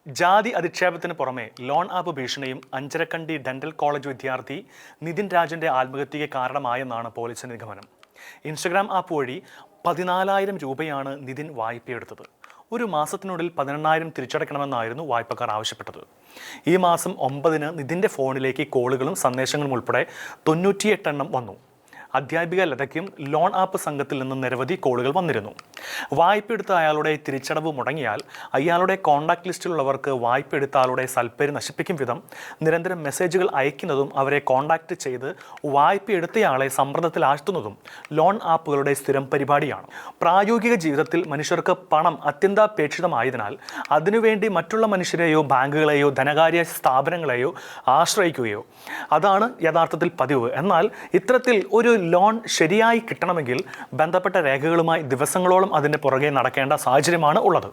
ജാതി അധിക്ഷേപത്തിന് പുറമെ loan app ഭീഷണിയും അഞ്ചരക്കണ്ടി ഡെന്റൽ കോളേജ് വിദ്യാർത്ഥി നിതിൻ രാജന്റെ ആത്മഹത്യയ്ക്ക് കാരണമായെന്നാണ് പോലീസിന്റെ നിഗമനം. ഇൻസ്റ്റഗ്രാം ആപ്പ് വഴി 14,000 രൂപയാണ് നിതിൻ വായ്പയെടുത്തത്. ഒരു മാസത്തിനുള്ളിൽ 18,000 തിരിച്ചടയ്ക്കണമെന്നായിരുന്നു വായ്പക്കാർ ആവശ്യപ്പെട്ടത്. ഈ മാസം 9-ന് നിതിൻ്റെ ഫോണിലേക്ക് കോളുകളും സന്ദേശങ്ങളും ഉൾപ്പെടെ 98 എണ്ണം വന്നു. അധ്യാപിക ലതയ്ക്കും ലോൺ ആപ്പ് സംഘത്തിൽ നിന്ന് നിരവധി കോളുകൾ വന്നിരുന്നു. വായ്പ എടുത്ത അയാളുടെ തിരിച്ചടവ് മുടങ്ങിയാൽ അയാളുടെ കോൺടാക്ട് ലിസ്റ്റിലുള്ളവർക്ക് വായ്പ എടുത്ത ആളുടെ സൽപ്പേര് നശിപ്പിക്കും വിധം നിരന്തരം മെസ്സേജുകൾ അയക്കുന്നതും അവരെ കോൺടാക്ട് ചെയ്ത് വായ്പ എടുത്തയാളെ സമ്മർദ്ദത്തിലാഴ്ത്തുന്നതും ലോൺ ആപ്പുകളുടെ സ്ഥിരം പരിപാടിയാണ്. പ്രായോഗിക ജീവിതത്തിൽ മനുഷ്യർക്ക് പണം അത്യന്താപേക്ഷിതമായതിനാൽ അതിനുവേണ്ടി മറ്റുള്ള മനുഷ്യരെയോ ബാങ്കുകളെയോ ധനകാര്യ സ്ഥാപനങ്ങളെയോ ആശ്രയിക്കുകയോ അതാണ് യഥാർത്ഥത്തിൽ പതിവ്. എന്നാൽ ഇത്തരത്തിൽ ഒരു ലോൺ ശരിയായി കിട്ടണമെങ്കിൽ ബന്ധപ്പെട്ട രേഖകളുമായി ദിവസങ്ങളോളം അതിൻ്റെ പുറകെ നടക്കേണ്ട സാഹചര്യമാണ് ഉള്ളത്.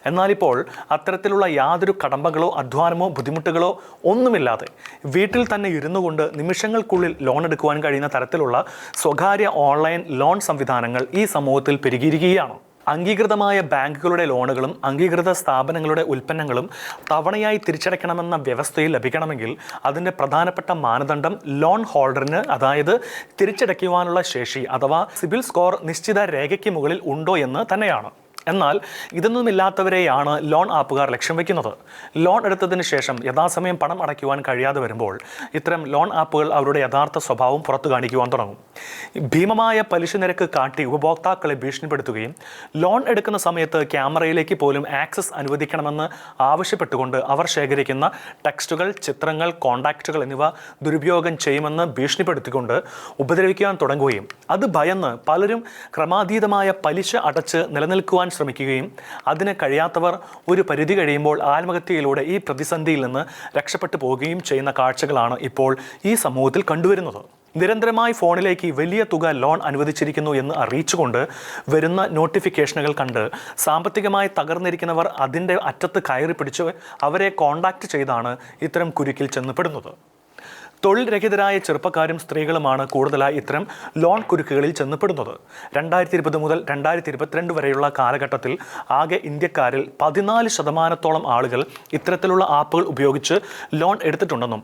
എന്നാലിപ്പോൾ അത്തരത്തിലുള്ള യാതൊരു കടമ്പകളോ അധ്വാനമോ ബുദ്ധിമുട്ടുകളോ ഒന്നുമില്ലാതെ വീട്ടിൽ തന്നെ ഇരുന്നു കൊണ്ട് നിമിഷങ്ങൾക്കുള്ളിൽ ലോൺ എടുക്കുവാൻ കഴിയുന്ന തരത്തിലുള്ള സ്വകാര്യ ഓൺലൈൻ ലോൺ സംവിധാനങ്ങൾ ഈ സമൂഹത്തിൽ പെരുകിയിരിക്കുകയാണ്. അംഗീകൃതമായ ബാങ്കുകളുടെ ലോണുകളും അംഗീകൃത സ്ഥാപനങ്ങളുടെ ഉൽപ്പന്നങ്ങളും തവണയായി തിരിച്ചടയ്ക്കണമെന്ന വ്യവസ്ഥയിൽ ലഭിക്കണമെങ്കിൽ അതിൻ്റെ പ്രധാനപ്പെട്ട മാനദണ്ഡം ലോൺ ഹോൾഡറിന്, അതായത് തിരിച്ചടയ്ക്കുവാനുള്ള ശേഷി അഥവാ സിബിൽ സ്കോർ നിശ്ചിത രേഖയ്ക്ക് മുകളിൽ ഉണ്ടോ എന്ന് തന്നെയാണ്. എന്നാൽ ഇതൊന്നുമില്ലാത്തവരെയാണ് ലോൺ ആപ്പുകാർ ലക്ഷ്യം വയ്ക്കുന്നത്. ലോൺ എടുത്തതിന് ശേഷം യഥാസമയം പണം അടയ്ക്കുവാൻ കഴിയാതെ വരുമ്പോൾ ഇത്തരം ലോൺ ആപ്പുകൾ അവരുടെ യഥാർത്ഥ സ്വഭാവം പുറത്തു കാണിക്കുവാൻ തുടങ്ങും. ഭീമമായ പലിശ നിരക്ക് കാട്ടി ഉപഭോക്താക്കളെ ഭീഷണിപ്പെടുത്തുകയും ലോൺ എടുക്കുന്ന സമയത്ത് ക്യാമറയിലേക്ക് പോലും ആക്സസ് അനുവദിക്കണമെന്ന് ആവശ്യപ്പെട്ടുകൊണ്ട് അവർ ശേഖരിക്കുന്ന ടെക്സ്റ്റുകൾ, ചിത്രങ്ങൾ, കോൺടാക്റ്റുകൾ എന്നിവ ദുരുപയോഗം ചെയ്യുമെന്ന് ഭീഷണിപ്പെടുത്തിക്കൊണ്ട് ഉപദ്രവിക്കാൻ തുടങ്ങുകയും അത് ഭയന്ന് പലരും ക്രമാതീതമായ പലിശ അടച്ച് നിലനിൽക്കുവാൻ ശ്രമിക്കുകയും അതിന് കഴിയാത്തവർ ഒരു പരിധി കഴിയുമ്പോൾ ആത്മഹത്യയിലൂടെ ഈ പ്രതിസന്ധിയിൽ നിന്ന് രക്ഷപ്പെട്ടു പോവുകയും ചെയ്യുന്ന കാഴ്ചകളാണ് ഇപ്പോൾ ഈ സമൂഹത്തിൽ കണ്ടുവരുന്നത്. നിരന്തരമായി ഫോണിലേക്ക് വലിയ തുക ലോൺ അനുവദിച്ചിരിക്കുന്നു എന്ന് അറിയിച്ചുകൊണ്ട് വരുന്ന നോട്ടിഫിക്കേഷനുകൾ കണ്ട് സാമ്പത്തികമായി തകർന്നിരിക്കുന്നവർ അതിൻ്റെ അറ്റത്ത് കയറി പിടിച്ച് അവരെ കോൺടാക്റ്റ് ചെയ്താണ് ഇത്തരം കുരുക്കിൽ ചെന്നപ്പെടുന്നത്. തൊഴിൽ രഹിതരായ ചെറുപ്പക്കാരും സ്ത്രീകളുമാണ് കൂടുതലായി ഇത്തരം ലോൺ കുരുക്കുകളിൽ ചെന്നപ്പെടുന്നത്. 2020 മുതൽ 2022 വരെയുള്ള കാലഘട്ടത്തിൽ ആകെ ഇന്ത്യക്കാരിൽ 14% ആളുകൾ ഇത്തരത്തിലുള്ള ആപ്പുകൾ ഉപയോഗിച്ച് ലോൺ എടുത്തിട്ടുണ്ടെന്നും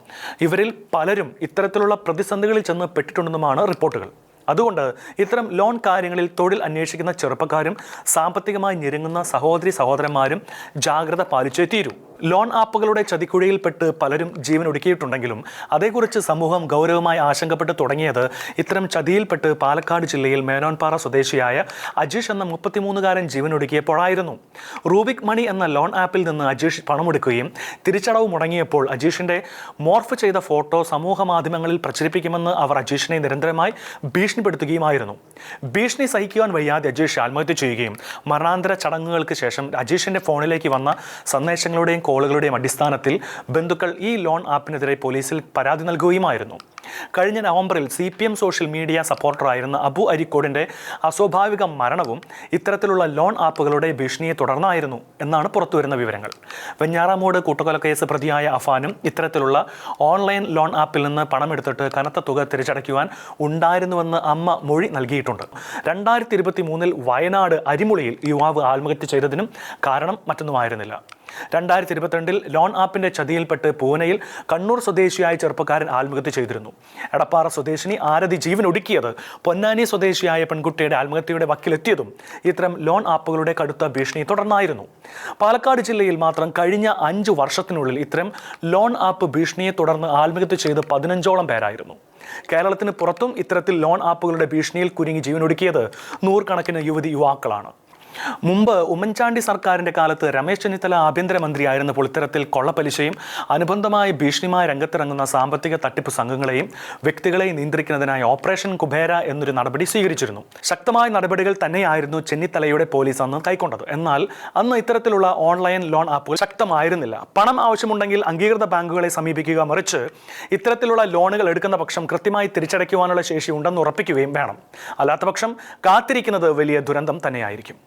ഇവരിൽ പലരും ഇത്തരത്തിലുള്ള പ്രതിസന്ധികളിൽ ചെന്ന് പെട്ടിട്ടുണ്ടെന്നുമാണ് റിപ്പോർട്ടുകൾ. അതുകൊണ്ട് ഇത്തരം ലോൺ കാര്യങ്ങളിൽ തൊഴിൽ അന്വേഷിക്കുന്ന ചെറുപ്പക്കാരും സാമ്പത്തികമായി ഞെരുങ്ങുന്ന സഹോദരന്മാരും ജാഗ്രത പാലിച്ചേ തീരൂ. ലോൺ ആപ്പുകളുടെ ചതിക്കുഴിയിൽപ്പെട്ട് പലരും ജീവൻ ഒടുക്കിയിട്ടുണ്ടെങ്കിലും അതേക്കുറിച്ച് സമൂഹം ഗൗരവമായി ആശങ്കപ്പെട്ട് തുടങ്ങിയത് ഇത്തരം ചതിയിൽപ്പെട്ട് പാലക്കാട് ജില്ലയിൽ മേനോൻപാറ സ്വദേശിയായ അജീഷ് എന്ന 33-കാരൻ ജീവൻ ഒടുക്കിയപ്പോഴായിരുന്നു. റൂബിക് മണി എന്ന ലോൺ ആപ്പിൽ നിന്ന് അജീഷ് പണമെടുക്കുകയും തിരിച്ചടവ് മുടങ്ങിയപ്പോൾ അജീഷിൻ്റെ മോർഫ് ചെയ്ത ഫോട്ടോ സമൂഹ മാധ്യമങ്ങളിൽ പ്രചരിപ്പിക്കുമെന്ന് അവർ അജീഷിനെ നിരന്തരമായി ഭീഷണിപ്പെടുത്തുകയുമായിരുന്നു. ഭീഷണി സഹിക്കുവാൻ വയ്യാതെ അജീഷ് ആത്മഹത്യ ചെയ്യുകയും മരണാന്തര ചടങ്ങുകൾക്ക് ശേഷം അജീഷിൻ്റെ ഫോണിലേക്ക് വന്ന സന്ദേശങ്ങളുടെയും കോളുകളുടെയും അടിസ്ഥാനത്തിൽ ബന്ധുക്കൾ ഈ ലോൺ ആപ്പിനെതിരെ പോലീസിൽ പരാതി നൽകുകയുമായിരുന്നു. കഴിഞ്ഞ നവംബറിൽ CPM സോഷ്യൽ മീഡിയ സപ്പോർട്ടറായിരുന്ന അബു അരിക്കോടിൻ്റെ അസ്വാഭാവിക മരണവും ഇത്തരത്തിലുള്ള ലോൺ ആപ്പുകളുടെ ഭീഷണിയെ തുടർന്നായിരുന്നു എന്നാണ് പുറത്തുവരുന്ന വിവരങ്ങൾ. വെഞ്ഞാറമൂട് കൂട്ടക്കൊലക്കേസ് പ്രതിയായ അഫാനും ഇത്തരത്തിലുള്ള ഓൺലൈൻ ലോൺ ആപ്പിൽ നിന്ന് പണമെടുത്തിട്ട് കനത്ത തുക തിരിച്ചടയ്ക്കുവാൻ ഉണ്ടായിരുന്നുവെന്ന് അമ്മ മൊഴി നൽകിയിട്ടുണ്ട്. 2023 വയനാട് അരിമുളിയിൽ യുവാവ് ആത്മഹത്യ ചെയ്തതിനും കാരണം മറ്റൊന്നുമായിരുന്നില്ല. 2022 ലോൺ ആപ്പിൻ്റെ ചതിയിൽപ്പെട്ട് പൂനെയിൽ കണ്ണൂർ സ്വദേശിയായ ചെറുപ്പക്കാരൻ ആത്മഹത്യ ചെയ്തിരുന്നു. എടപ്പാറ സ്വദേശിനി ആരതി ജീവൻ ഒടുക്കിയത് പൊന്നാനി സ്വദേശിയായ പെൺകുട്ടിയുടെ ആത്മഹത്യയുടെ വക്കിലെത്തിയതും ഇത്തരം ലോൺ ആപ്പുകളുടെ കടുത്ത ഭീഷണി തുടർന്നായിരുന്നു. പാലക്കാട് ജില്ലയിൽ മാത്രം കഴിഞ്ഞ 5 വർഷത്തിനുള്ളിൽ ഇത്തരം ലോൺ ആപ്പ് ഭീഷണിയെ തുടർന്ന് ആത്മഹത്യ ചെയ്ത് 15ഓളം പേരായിരുന്നു. കേരളത്തിന് പുറത്തും ഇത്തരത്തിൽ ലോൺ ആപ്പുകളുടെ ഭീഷണിയിൽ കുരുങ്ങി ജീവനൊടുക്കിയത് 100 കണക്കിന് യുവാക്കളാണ്. മുമ്പ് ഉമ്മൻചാണ്ടി സർക്കാരിൻ്റെ കാലത്ത് രമേശ് ചെന്നിത്തല ആഭ്യന്തരമന്ത്രിയായിരുന്നപ്പോൾ ഇത്തരത്തിൽ കൊള്ളപ്പലിശയും അനുബന്ധമായ ഭീഷണിയുമായി രംഗത്തിറങ്ങുന്ന സാമ്പത്തിക തട്ടിപ്പ് സംഘങ്ങളെയും വ്യക്തികളെയും നിയന്ത്രിക്കുന്നതിനായി ഓപ്പറേഷൻ കുബേര എന്നൊരു നടപടി സ്വീകരിച്ചിരുന്നു. ശക്തമായ നടപടികൾ തന്നെയായിരുന്നു ചെന്നിത്തലയുടെ പോലീസ് അന്ന് കൈക്കൊണ്ടത്. എന്നാൽ അന്ന് ഇത്തരത്തിലുള്ള ഓൺലൈൻ ലോൺ ആപ്പുകൾ ശക്തമായിരുന്നില്ല. പണം ആവശ്യമുണ്ടെങ്കിൽ അംഗീകൃത ബാങ്കുകളെ സമീപിക്കുക, മറിച്ച് ഇത്തരത്തിലുള്ള ലോണുകൾ എടുക്കുന്ന പക്ഷം കൃത്യമായി തിരിച്ചടയ്ക്കുവാനുള്ള ശേഷി ഉണ്ടെന്ന് ഉറപ്പിക്കുകയും വേണം. അല്ലാത്ത പക്ഷം കാത്തിരിക്കുന്നത് വലിയ ദുരന്തം തന്നെയായിരിക്കും.